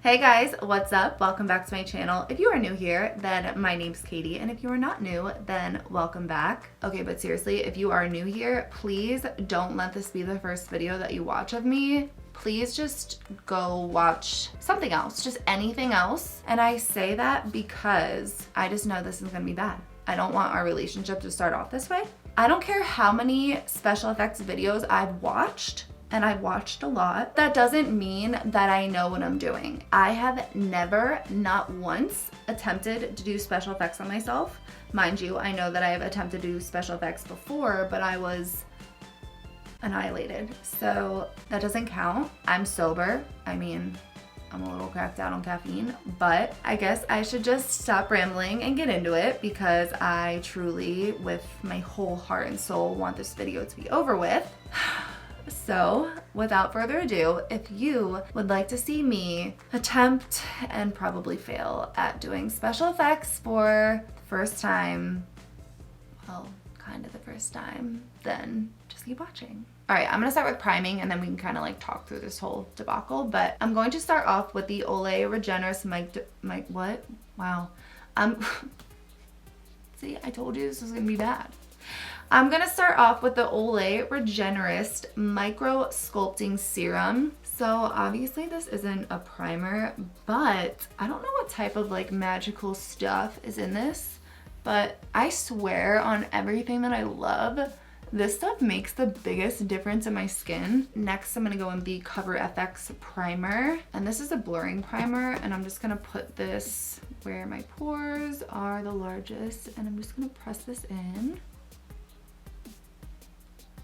Hey guys, what's up? Welcome back to my channel. If you are new here, then my name's Katie, and if you are not new, then welcome back. Okay, but seriously, if you are new here, please don't let this be the first video that you watch of me. Please just go watch something else, just anything else. And I say that because I just know this is gonna be bad. I don't want our relationship to start off this way. I don't care how many special effects videos I've watched, and I've watched a lot. That doesn't mean that I know what I'm doing. I have never, not once, attempted to do special effects on myself. Mind you, I know that I have attempted to do special effects before, but I was annihilated. So that doesn't count. I'm sober. I mean, I'm a little cracked out on caffeine, but I guess I should just stop rambling and get into it because I truly, with my whole heart and soul, want this video to be over with. So, without further ado, if you would like to see me attempt and probably fail at doing special effects for the first time, well, kind of the first time, then just keep watching. All right, I'm gonna start with priming and then we can kind of like talk through this whole debacle, but I'm going to start off with the Olay Regenerist what? Wow. See, I told you this was gonna be bad. I'm gonna start off with the Olay Regenerist Micro Sculpting Serum. So obviously this isn't a primer, but I don't know what type of like magical stuff is in this, but I swear on everything that I love, this stuff makes the biggest difference in my skin. Next, I'm gonna go in the Cover FX primer, and this is a blurring primer, and I'm just gonna put this where my pores are the largest, and I'm just gonna press this in.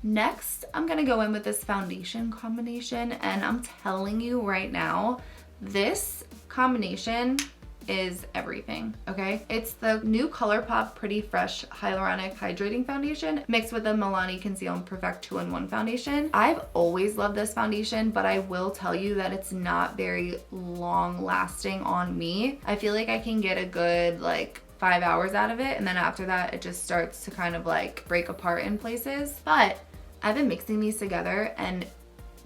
Next, I'm gonna go in with this foundation combination, and I'm telling you right now, this combination is everything, okay? It's the new ColourPop Pretty Fresh Hyaluronic Hydrating Foundation mixed with the Milani Conceal and Perfect 2-in-1 foundation. I've always loved this foundation, but I will tell you that it's not very long lasting on me. I feel like I can get a good like 5 hours out of it, and then after that it just starts to kind of like break apart in places. But I've been mixing these together and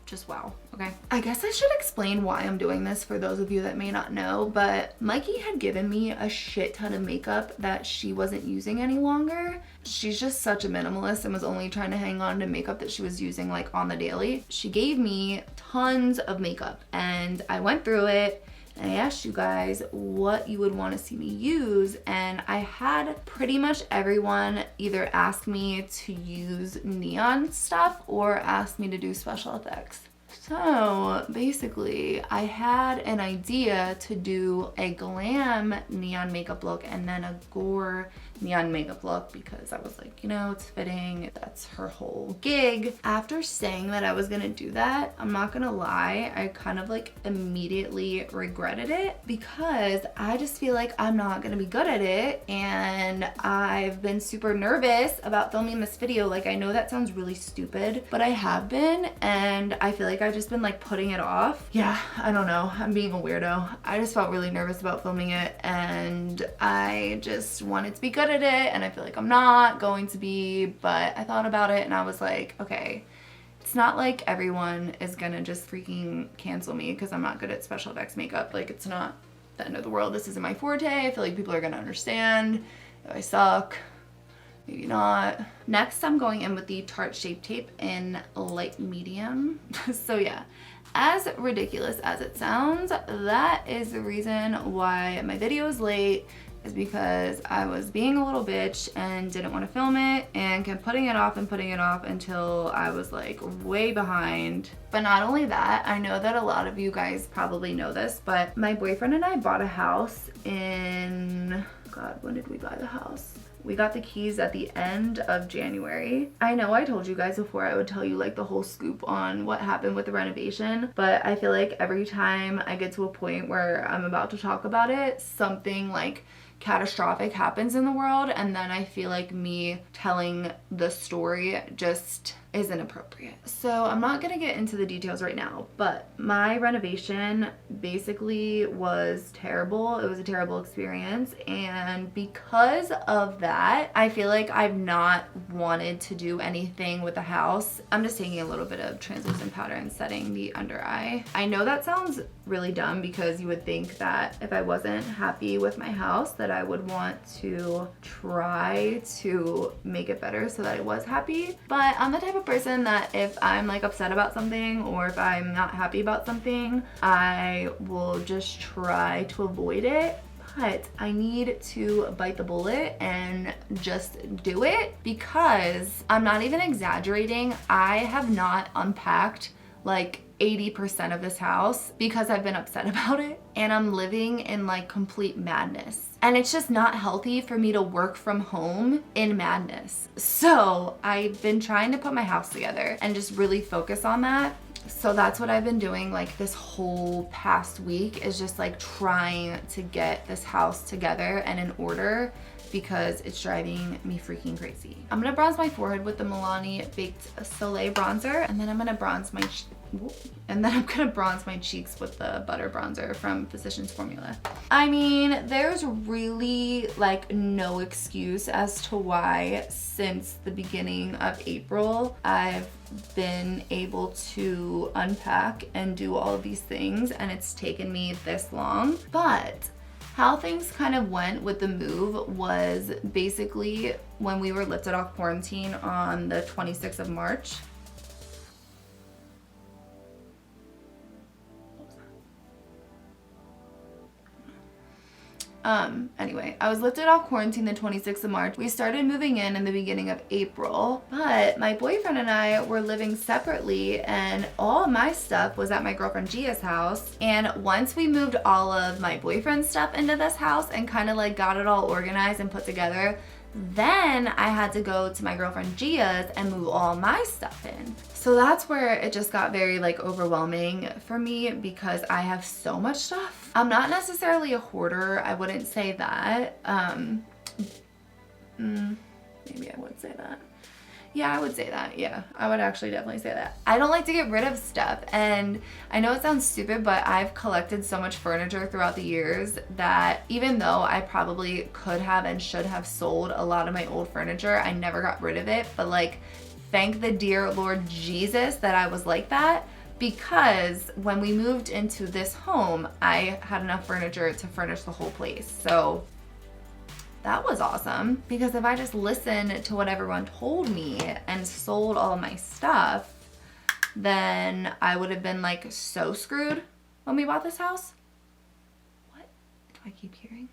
just wow, okay? I guess I should explain why I'm doing this for those of you that may not know, but Mikey had given me a shit ton of makeup that she wasn't using any longer. She's just such a minimalist and was only trying to hang on to makeup that she was using like on the daily. She gave me tons of makeup and I went through it. And I asked you guys what you would want to see me use, and I had pretty much everyone either ask me to use neon stuff or ask me to do special effects. So basically, I had an idea to do a glam neon makeup look and then a gore neon makeup look because I was like, you know, it's fitting. That's her whole gig. After saying that I was gonna do that, I'm not gonna lie, I kind of like immediately regretted it because I just feel like I'm not gonna be good at it, and I've been super nervous about filming this video. Like, I know that sounds really stupid, but I have been, and I feel like I've just been like putting it off. Yeah, I don't know. I'm being a weirdo. I just felt really nervous about filming it, and I just wanted to be good at it, and I feel like I'm not going to be, but I thought about it and I was like, okay, it's not like everyone is gonna just freaking cancel me because I'm not good at special effects makeup. Like, it's not the end of the world. This isn't my forte. I feel like people are gonna understand if I suck. Maybe not. Next, I'm going in with the Tarte Shape Tape in light medium. So yeah, as ridiculous as it sounds, that is the reason why my video is late, is because I was being a little bitch and didn't want to film it and kept putting it off until I was like way behind. But not only that, I know that a lot of you guys probably know this, but my boyfriend and I bought a house in, God, when did we buy the house? We got the keys at the end of January. I know I told you guys before I would tell you like the whole scoop on what happened with the renovation, but I feel like every time I get to a point where I'm about to talk about it, something like catastrophic happens in the world, and then I feel like me telling the story just is inappropriate. So I'm not gonna get into the details right now, but my renovation basically was terrible. It was a terrible experience, and because of that, I feel like I've not wanted to do anything with the house. I'm just taking a little bit of translucent powder and setting the under eye. I know that sounds really dumb because you would think that if I wasn't happy with my house that I would want to try to make it better so that I was happy, but I'm the type of person that if I'm like upset about something or if I'm not happy about something, I will just try to avoid it. But I need to bite the bullet and just do it, because I'm not even exaggerating. I have not unpacked like 80% of this house because I've been upset about it, and I'm living in like complete madness. And it's just not healthy for me to work from home in madness. So I've been trying to put my house together and just really focus on that. So that's what I've been doing like this whole past week, is just like trying to get this house together and in order, because it's driving me freaking crazy. I'm gonna bronze my forehead with the Milani Baked Soleil bronzer, and then I'm gonna bronze my cheeks with the butter bronzer from Physicians Formula. I mean, there's really like no excuse as to why since the beginning of April I've been able to unpack and do all of these things, and it's taken me this long. But how things kind of went with the move was basically when we were lifted off quarantine on the 26th of March. Anyway, I was lifted off quarantine the 26th of March. We started moving in the beginning of April, but my boyfriend and I were living separately, and all my stuff was at my girlfriend Gia's house. And once we moved all of my boyfriend's stuff into this house and kind of like got it all organized and put together, then I had to go to my girlfriend Gia's and move all my stuff in. So that's where it just got very like overwhelming for me, because I have so much stuff. I'm not necessarily a hoarder, I wouldn't say that. Maybe I would say that. Yeah, I would say that. Yeah, I would actually definitely say that. I don't like to get rid of stuff, and I know it sounds stupid, but I've collected so much furniture throughout the years that even though I probably could have and should have sold a lot of my old furniture, I never got rid of it. But like, thank the dear Lord Jesus that I was like that, because when we moved into this home, I had enough furniture to furnish the whole place. So that was awesome, because if I just listened to what everyone told me and sold all my stuff, then I would have been like so screwed when we bought this house. What do I keep hearing?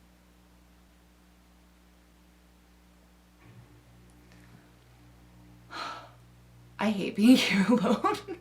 I hate being here alone.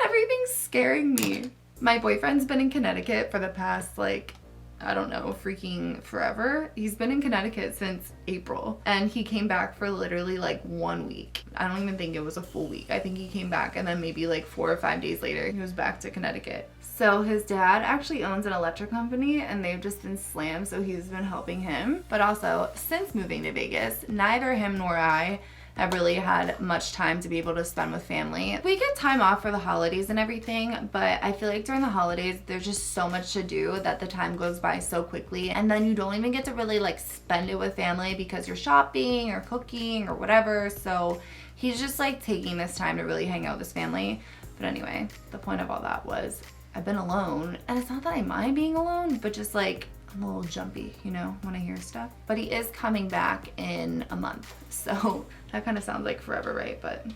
Everything's scaring me. My boyfriend's been in Connecticut for the past like, I don't know, freaking forever. He's been in Connecticut since April, and he came back for literally like 1 week. I don't even think it was a full week. I think he came back and then maybe like 4 or 5 days later, he was back to Connecticut. So his dad actually owns an electric company, and they've just been slammed, so he's been helping him. But also, since moving to Vegas, neither him nor I have really had much time to be able to spend with family. We get time off for the holidays and everything, but I feel like during the holidays, there's just so much to do that the time goes by so quickly, and then you don't even get to really like spend it with family because you're shopping or cooking or whatever. So he's just like taking this time to really hang out with his family. But anyway, the point of all that was I've been alone, and it's not that I mind being alone, but just like I'm a little jumpy, you know, when I hear stuff. But he is coming back in a month, so that kind of sounds like forever, right? But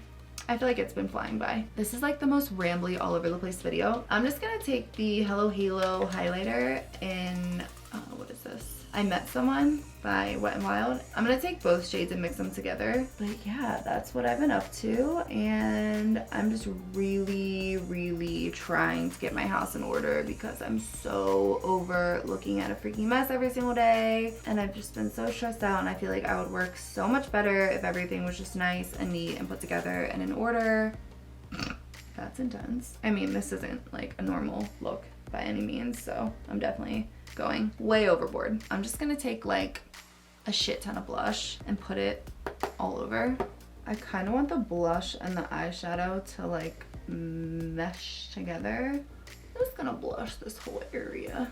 I feel like it's been flying by. This is like the most rambly all over the place video. I'm just gonna take the Hello Halo highlighter in, what is this? I Met Someone by Wet n Wild. I'm gonna take both shades and mix them together. But yeah, that's what I've been up to, and I'm just really trying to get my house in order because I'm so over looking at a freaking mess every single day, and I've just been so stressed out, and I feel like I would work so much better if everything was just nice and neat and put together and in order. That's intense. I mean, this isn't like a normal look by any means, so I'm definitely going way overboard. I'm just gonna take like a shit ton of blush and put it all over. I kind of want the blush and the eyeshadow to like mesh together. I'm just gonna blush this whole area.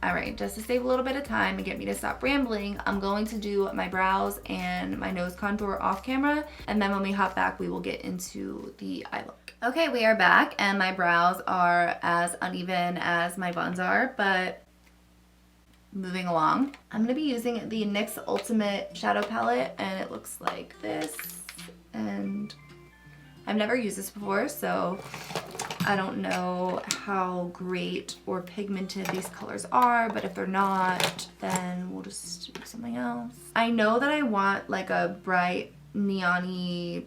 All right, just to save a little bit of time and get me to stop rambling, I'm going to do my brows and my nose contour off camera, and then when we hop back, we will get into the eye look. Okay, we are back, and my brows are as uneven as my buns are, but moving along. I'm gonna be using the NYX Ultimate Shadow Palette, and it looks like this, and I've never used this before, so I don't know how great or pigmented these colors are, but if they're not, then we'll just do something else. I know that I want like a bright neon-y,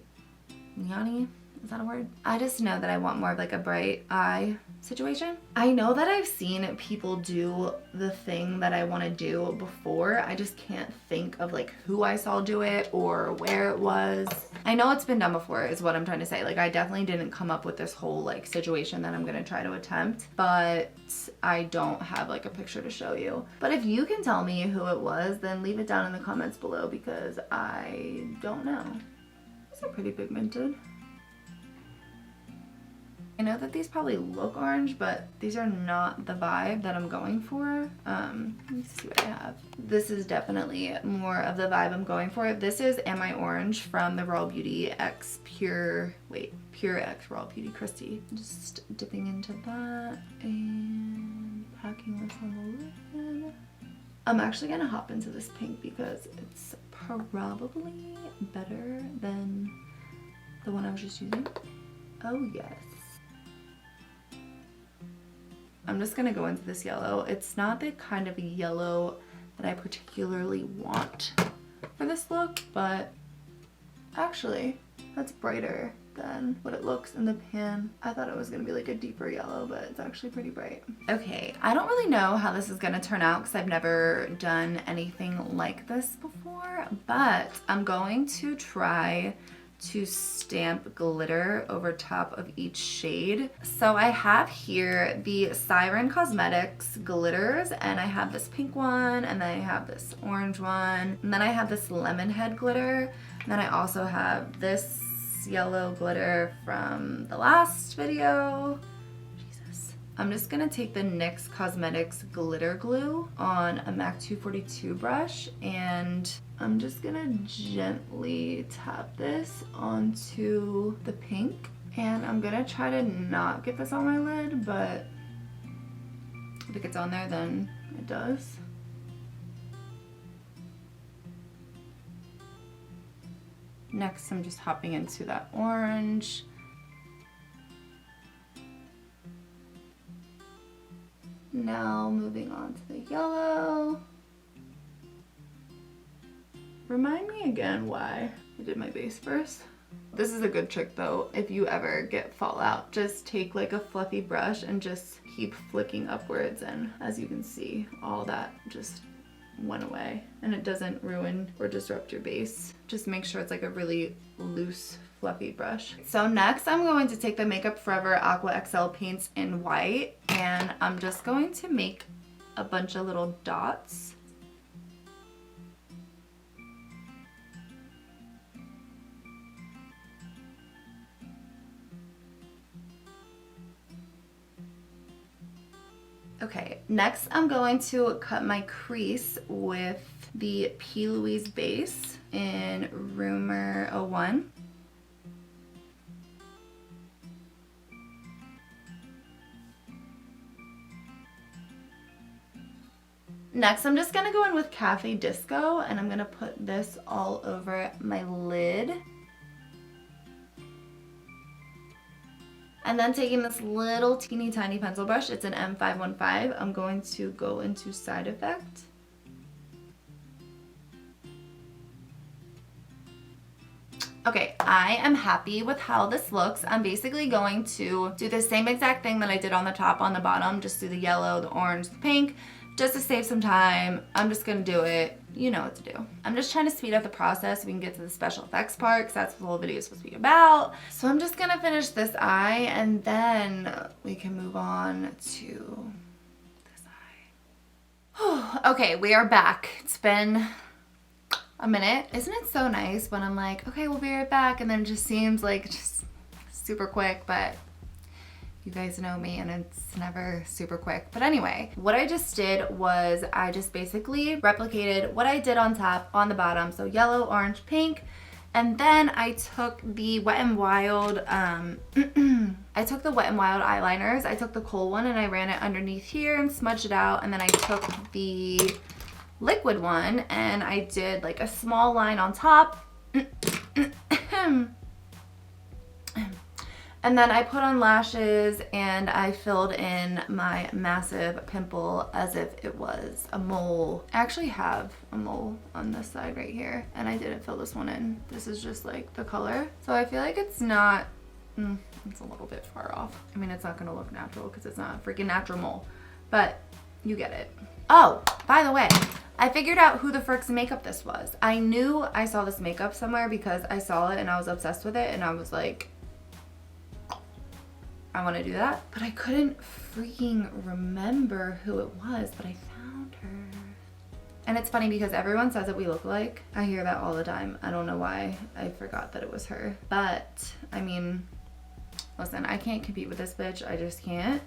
is that a word? I just know that I want more of like a bright eye situation. I know that I've seen people do the thing that I want to do before. I just can't think of like who I saw do it or where it was. I know it's been done before is what I'm trying to say. Like I definitely didn't come up with this whole like situation that I'm gonna try to attempt, but I don't have like a picture to show you. But if you can tell me who it was, then leave it down in the comments below because I don't know. These are pretty pigmented. I know that these probably look orange, but these are not the vibe that I'm going for. Let me see what I have. This is definitely more of the vibe I'm going for. This is Am I Orange from the Raw Beauty X Pure X Raw Beauty Christy. Just dipping into that and packing this on the lid. I'm actually gonna hop into this pink because it's probably better than the one I was just using. Oh yes. I'm just gonna go into this yellow. It's not the kind of yellow that I particularly want for this look, but actually that's brighter than what it looks in the pan. I thought it was gonna be like a deeper yellow, but it's actually pretty bright. Okay, I don't really know how this is gonna turn out because I've never done anything like this before, but I'm going to try to stamp glitter over top of each shade. So I have here the Siren Cosmetics glitters, and I have this pink one, and then I have this orange one, and then I have this lemon head glitter, and then I also have this yellow glitter from the last video. Jesus. I'm just gonna take the NYX Cosmetics glitter glue on a MAC 242 brush, and I'm just gonna gently tap this onto the pink, and I'm gonna try to not get this on my lid, but if it gets on there, then it does. Next, I'm just hopping into that orange. Now moving on to the yellow. Remind me again why I did my base first. This is a good trick though. If you ever get fallout, just take like a fluffy brush and just keep flicking upwards, and as you can see, all that just went away, and it doesn't ruin or disrupt your base. Just make sure it's like a really loose fluffy brush. So next I'm going to take the Makeup Forever Aqua XL paints in white, and I'm just going to make a bunch of little dots. Okay, next I'm going to cut my crease with the P. Louise base in Rumor 01. Next, I'm just gonna go in with Cafe Disco, and I'm gonna put this all over my lid. And then taking this little teeny tiny pencil brush, it's an M515, I'm going to go into Side Effect. Okay, I am happy with how this looks. I'm basically going to do the same exact thing that I did on the top, on the bottom, just do the yellow, the orange, the pink, just to save some time. I'm just gonna do it. You know what to do. I'm just trying to speed up the process so we can get to the special effects part, because that's what the whole video is supposed to be about. So I'm just gonna finish this eye, and then we can move on to this eye. Okay, we are back. It's been a minute. Isn't it so nice when I'm like, okay, we'll be right back, and then it just seems like just super quick, but you guys know me and it's never super quick. But anyway, what I just did was I just basically replicated what I did on top, on the bottom. So yellow, orange, pink. And then I took the Wet n Wild, I took the Wet n Wild eyeliners. I took the kohl one and I ran it underneath here and smudged it out. And then I took the liquid one and I did like a small line on top. And then I put on lashes and I filled in my massive pimple as if it was a mole. I actually have a mole on this side right here and I didn't fill this one in. This is just like the color. So I feel like it's not, it's a little bit far off. I mean, it's not gonna look natural because it's not a freaking natural mole, but you get it. Oh, by the way, I figured out who the frick's makeup this was. I knew I saw this makeup somewhere because I saw it and I was obsessed with it and I was like, I want to do that, but I couldn't freaking remember who it was, but I found her. And it's funny because everyone says that we look alike. I hear that all the time. I don't know why I forgot that it was her. But, I mean, listen, I can't compete with this bitch. I just can't.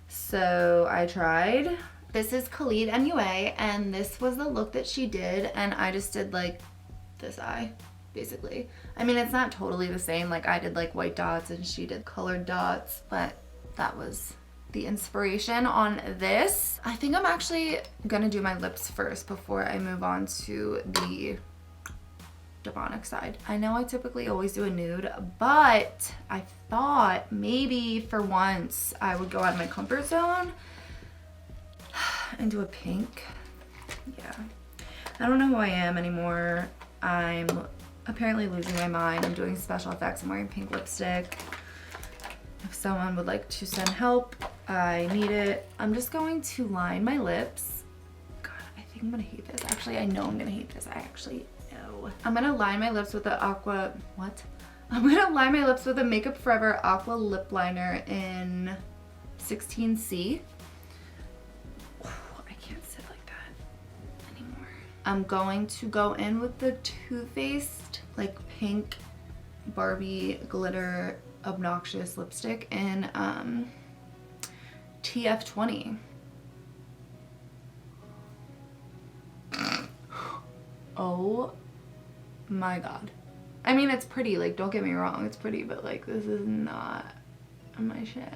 So I tried. This is Khalid MUA, and this was the look that she did, and I just did like this eye. Basically. I mean, it's not totally the same. Like I did like white dots and she did colored dots, but that was the inspiration on this. I think I'm actually gonna do my lips first before I move on to the demonic side. I know I typically always do a nude, but I thought maybe for once I would go out of my comfort zone and do a pink. Yeah. I don't know who I am anymore. I'm apparently losing my mind. I'm doing special effects. I'm wearing pink lipstick. If someone would like to send help, I need it. I'm just going to line my lips. God, I think I'm gonna hate this. Actually, I know I'm gonna hate this. I actually know. I'm gonna line my lips with the Aqua, what? I'm gonna line my lips with the Makeup Forever Aqua Lip Liner in 16C. I'm going to go in with the Too Faced like pink Barbie glitter obnoxious lipstick in TF20. Oh my god. I mean, it's pretty, like, don't get me wrong, it's pretty, but like this is not my shit.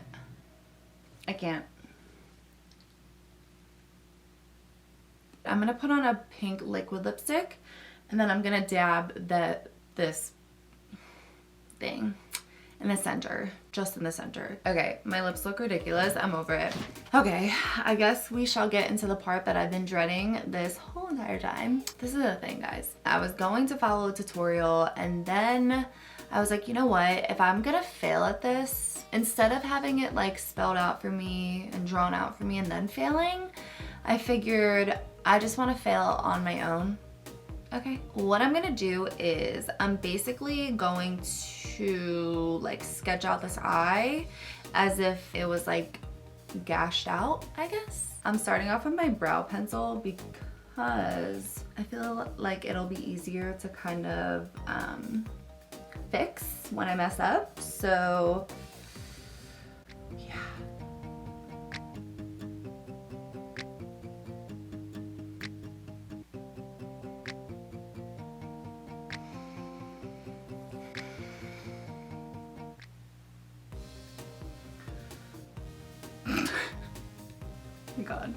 I can't. I'm gonna put on a pink liquid lipstick and then I'm gonna dab this thing in the center, just in the center. Okay, my lips look ridiculous. I'm over it. Okay, I guess we shall get into the part that I've been dreading this whole entire time. This is the thing, guys. I was going to follow a tutorial and then I was like, you know what? If I'm gonna fail at this, instead of having it like spelled out for me and drawn out for me and then failing, I figured I just want to fail on my own. Okay, what I'm gonna do is I'm basically going to like sketch out this eye as if it was like gashed out, I guess. I'm starting off with my brow pencil because I feel like it'll be easier to kind of fix when I mess up. So yeah. God.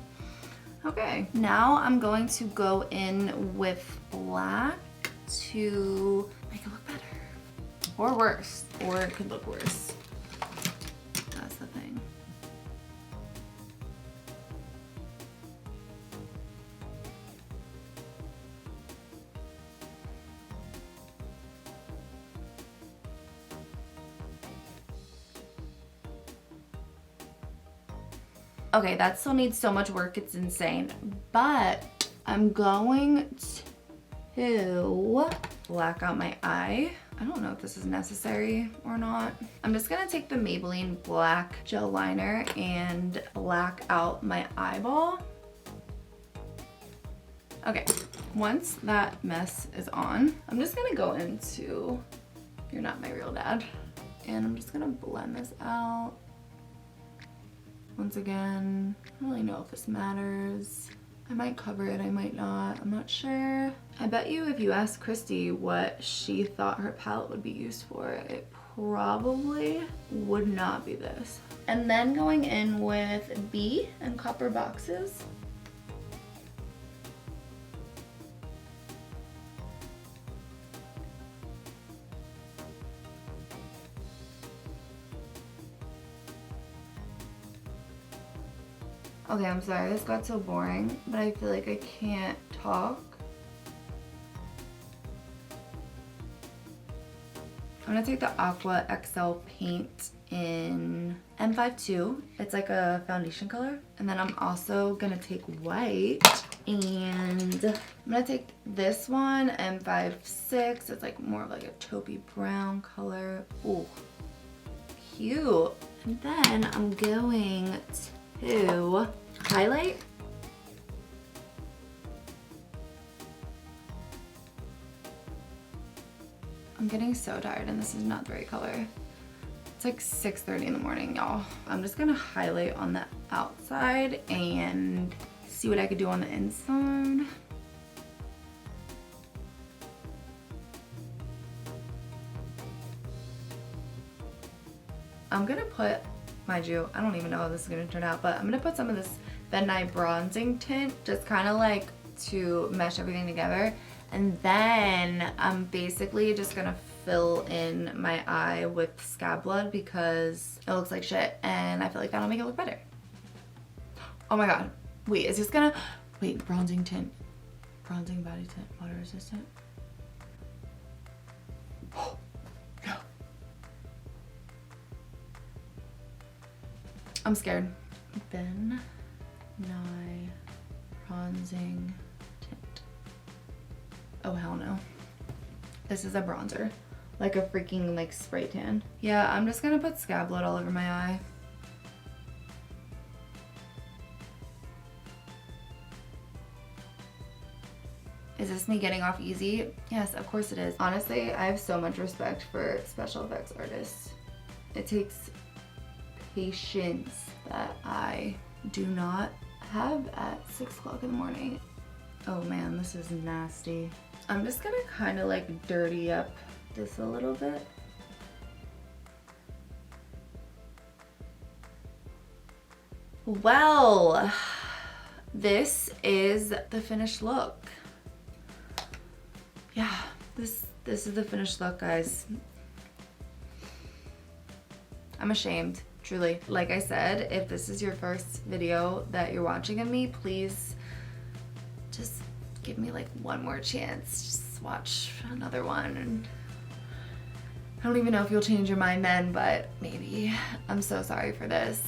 Okay, now I'm going to go in with black to make it look better. Or worse. Or it could look worse. That's the thing. Okay, that still needs so much work, it's insane. But I'm going to black out my eye. I don't know if this is necessary or not. I'm just gonna take the Maybelline black gel liner and black out my eyeball. Okay, once that mess is on, I'm just gonna go into You're Not My Real Dad. And I'm just gonna blend this out. Once again, I don't really know if this matters. I might cover it, I might not, I'm not sure. I bet you if you asked Christy what she thought her palette would be used for, it probably would not be this. And then going in with B and Copper Boxes. Okay, I'm sorry this got so boring, but I feel like I can't talk. I'm gonna take the Aqua XL paint in M52. It's like a foundation color. And then I'm also gonna take white and I'm gonna take this one, M56. It's like more of like a taupey brown color. Ooh, cute. And then I'm going to highlight. I'm getting so tired and this is not the right color. It's like 6:30 in the morning, y'all. I'm just gonna highlight on the outside and see what I could do on the inside. I'm gonna put, mind you, I don't even know how this is gonna turn out, but I'm gonna put some of this Van Nye bronzing tint, just kind of like to mesh everything together. And then I'm basically just gonna fill in my eye with scab blood because it looks like shit and I feel like that'll make it look better. Oh my god. Wait, is this gonna, wait, bronzing tint. Bronzing body tint, water resistant. Oh, no. I'm scared. Van Nye bronzing tint. Oh hell no. This is a bronzer. Like a freaking like spray tan. Yeah, I'm just gonna put scab blood all over my eye. Is this me getting off easy? Yes, of course it is. Honestly, I have so much respect for special effects artists. It takes patience that I do not have at 6 o'clock in the morning. Oh man, this is nasty. I'm just gonna kind of like dirty up this a little bit. Well, this is the finished look. Yeah, this is the finished look, guys. I'm ashamed, truly. Like I said, if this is your first video that you're watching of me, please just give me like one more chance. Just watch another one. And I don't even know if you'll change your mind then, but maybe. I'm so sorry for this.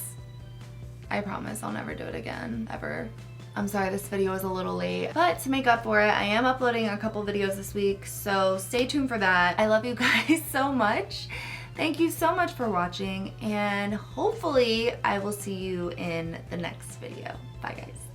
I promise I'll never do it again, ever. I'm sorry this video was a little late, but to make up for it, I am uploading a couple videos this week, so stay tuned for that. I love you guys so much. Thank you so much for watching, and hopefully I will see you in the next video. Bye guys.